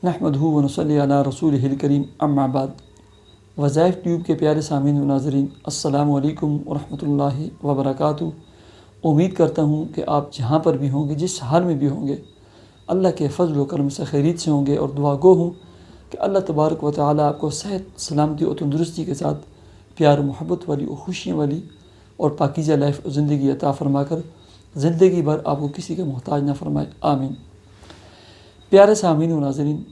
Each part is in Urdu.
نحمدہ ونصلی علی رسولہ الکریم اما بعد۔ وظائف ٹیوب کے پیارے سامعین و ناظرین، السلام علیکم ورحمۃ اللہ وبرکاتہ۔ امید کرتا ہوں کہ آپ جہاں پر بھی ہوں گے، جس حال میں بھی ہوں گے، اللہ کے فضل و کرم سے خیریت سے ہوں گے، اور دعا گو ہوں کہ اللہ تبارک و تعالیٰ آپ کو صحت، سلامتی اور تندرستی کے ساتھ پیار و محبت والی اور خوشیوں والی اور پاکیزہ لائف اور زندگی عطا فرما کر زندگی بھر آپ کو کسی کا محتاج نہ فرمائے، آمین۔ پیارے سامعین و ناظرین،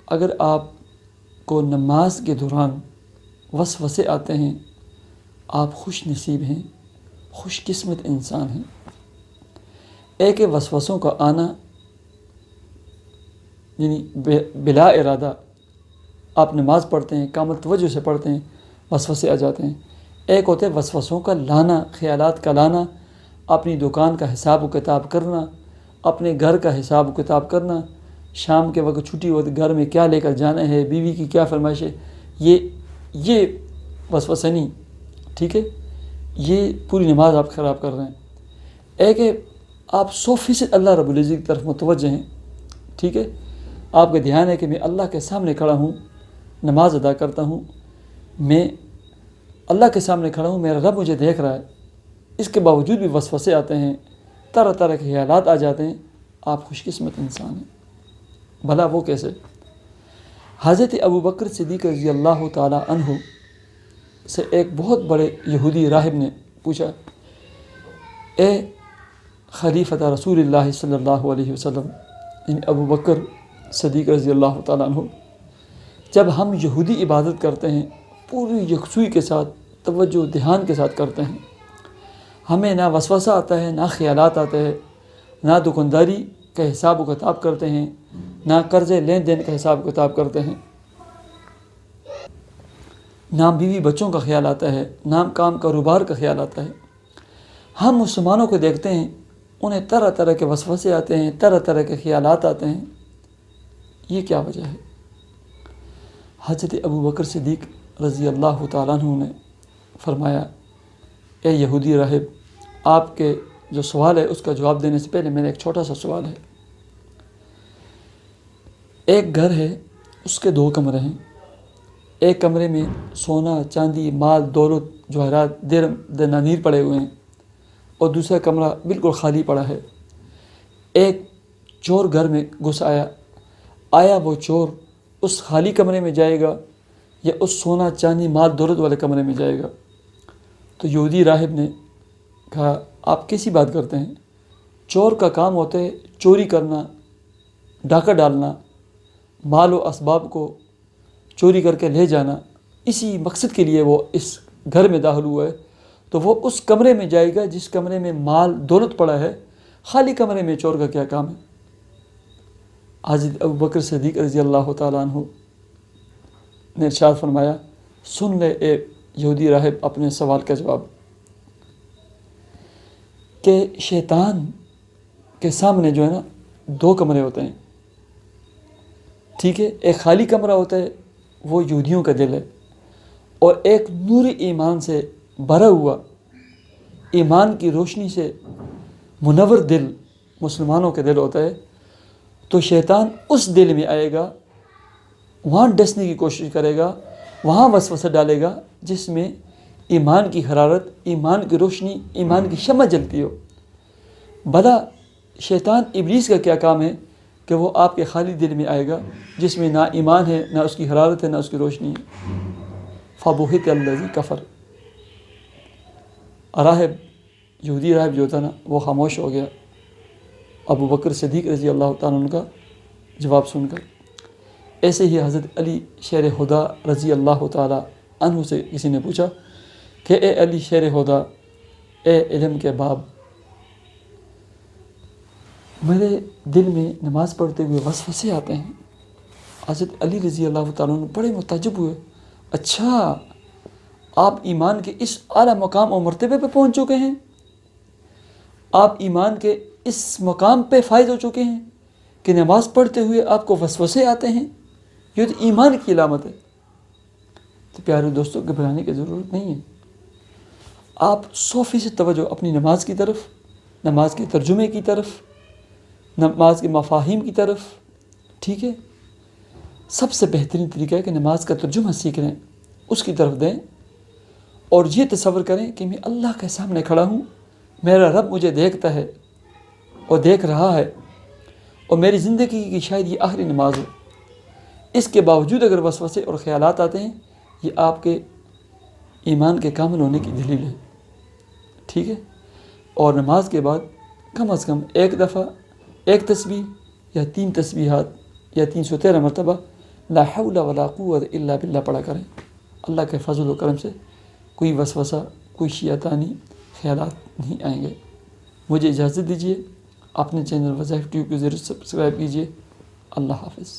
اگر آپ کو نماز کے دوران وسوسے آتے ہیں، آپ خوش نصیب ہیں، خوش قسمت انسان ہیں۔ ایک وسوسوں کا آنا یعنی بلا ارادہ آپ نماز پڑھتے ہیں، کامل توجہ سے پڑھتے ہیں، وسوسے آ جاتے ہیں۔ ایک ہوتے ہیں وسوسوں کا لانا، خیالات کا لانا، اپنی دکان کا حساب و کتاب کرنا، اپنے گھر کا حساب و کتاب کرنا، شام کے وقت چھٹی ہوتی گھر میں کیا لے کر جانا ہے، بیوی کی کیا فرمائش ہے، یہ وسوسہ نہیں، ٹھیک ہے، یہ پوری نماز آپ خراب کر رہے ہیں۔ ایک ہے آپ 100% اللہ رب العزت کی طرف متوجہ ہیں، ٹھیک ہے، آپ کا دھیان ہے کہ میں اللہ کے سامنے کھڑا ہوں، نماز ادا کرتا ہوں، میں اللہ کے سامنے کھڑا ہوں، میرا رب مجھے دیکھ رہا ہے، اس کے باوجود بھی وسوسے آتے ہیں، طرح طرح کے خیالات آ جاتے ہیں، آپ خوش قسمت انسان ہیں۔ بھلا وہ کیسے؟ حضرت ابوبکر صدیق رضی اللہ تعالی عنہ سے ایک بہت بڑے یہودی راہب نے پوچھا، اے خلیفۃ رسول اللہ صلی اللہ علیہ وسلم، یعنی ابوبکر صدیق رضی اللہ تعالی عنہ، جب ہم یہودی عبادت کرتے ہیں پوری یکسوئی کے ساتھ، توجہ دھیان کے ساتھ کرتے ہیں، ہمیں نہ وسوسہ آتا ہے، نہ خیالات آتے ہیں، نہ دکانداری کا حساب و کتاب کرتے ہیں، نہ قرضے لین دین کا حساب و کتاب کرتے ہیں، نہ بیوی بچوں کا خیال آتا ہے، نہ کام کاروبار کا خیال آتا ہے۔ ہم مسلمانوں کو دیکھتے ہیں، انہیں طرح طرح کے وسوسے آتے ہیں، طرح طرح کے خیالات آتے ہیں، یہ کیا وجہ ہے؟ حضرت ابوبکر صدیق رضی اللہ تعالیٰ عنہ نے فرمایا، اے یہودی راہب، آپ کے جو سوال ہے اس کا جواب دینے سے پہلے میرا ایک چھوٹا سا سوال ہے۔ ایک گھر ہے، اس کے 2 کمرے ہیں، ایک کمرے میں سونا، چاندی، مال، دولت، جواہرات، درم، دنانیر پڑے ہوئے ہیں، اور دوسرا کمرہ بالکل خالی پڑا ہے۔ ایک چور گھر میں گھس آیا وہ چور اس خالی کمرے میں جائے گا یا اس سونا، چاندی، مال، دولت والے کمرے میں جائے گا؟ تو یہودی راہب نے کہا، آپ کیسی بات کرتے ہیں؟ چور کا کام ہوتا ہے چوری کرنا، ڈاکہ ڈالنا، مال و اسباب کو چوری کر کے لے جانا، اسی مقصد کے لیے وہ اس گھر میں داخل ہوا ہے، تو وہ اس کمرے میں جائے گا جس کمرے میں مال دولت پڑا ہے، خالی کمرے میں چور کا کیا کام ہے؟ حضرت ابوبکر صدیق رضی اللہ تعالیٰ عنہ نے ارشاد فرمایا، سن لے اے یہودی راہب اپنے سوال کا جواب، کہ شیطان کے سامنے جو ہے نا 2 کمرے ہوتے ہیں، ٹھیک ہے، ایک خالی کمرہ ہوتا ہے، وہ یہودیوں کا دل ہے، اور ایک نور ایمان سے بھرا ہوا، ایمان کی روشنی سے منور دل مسلمانوں کا دل ہوتا ہے۔ تو شیطان اس دل میں آئے گا، وہاں ڈسنے کی کوشش کرے گا، وہاں وسوسہ ڈالے گا جس میں ایمان کی حرارت، ایمان کی روشنی، ایمان کی شمع جلتی ہو۔ بھلا شیطان ابلیس کا کیا کام ہے کہ وہ آپ کے خالی دل میں آئے گا جس میں نہ ایمان ہے، نہ اس کی حرارت ہے، نہ اس کی روشنی ہے۔ فَبُہِتَ الَّذِي كَفَرَ۔ راہب، یہودی راہب جو تھا نا، وہ خاموش ہو گیا ابوبکر صدیق رضی اللہ تعالیٰ عنہ کا جواب سن کر۔ ایسے ہی حضرت علی شیر خدا رضی اللہ تعالیٰ عنہ سے کسی نے پوچھا کہ اے علی شیر خدا، اے علم کے باب، میرے دل میں نماز پڑھتے ہوئے وسوسے آتے ہیں۔ حضرت علی رضی اللہ تعالیٰ عنہ بڑے متعجب ہوئے، اچھا آپ ایمان کے اس اعلیٰ مقام اور مرتبے پہ پہنچ چکے ہیں، آپ ایمان کے اس مقام پہ فائز ہو چکے ہیں کہ نماز پڑھتے ہوئے آپ کو وسوسے آتے ہیں؟ یہ تو ایمان کی علامت ہے۔ تو پیارے دوستوں، گھبرانے کی ضرورت نہیں ہے، آپ 100% توجہ اپنی نماز کی طرف، نماز کے ترجمے کی طرف، نماز کے مفاہیم کی طرف، ٹھیک ہے، سب سے بہترین طریقہ ہے کہ نماز کا ترجمہ سیکھ لیں، اس کی طرف دیں، اور یہ تصور کریں کہ میں اللہ کے سامنے کھڑا ہوں، میرا رب مجھے دیکھتا ہے اور دیکھ رہا ہے، اور میری زندگی کی شاید یہ آخری نماز ہو۔ اس کے باوجود اگر وسوسے اور خیالات آتے ہیں، یہ آپ کے ایمان کے کامل ہونے کی دلیل ہے، ٹھیک ہے؟ اور نماز کے بعد کم از کم ایک دفعہ ایک تسبیح یا 3 تسبیحات یا 313 مرتبہ لا حول ولا قوت الا باللہ پڑھا کریں۔ اللہ کے فضل و کرم سے کوئی وسوسہ، کوئی شیطانی خیالات نہیں آئیں گے۔ مجھے اجازت دیجیے، اپنے چینل وظائف ٹیوب کو ضرور سبسکرائب کیجیے۔ اللہ حافظ۔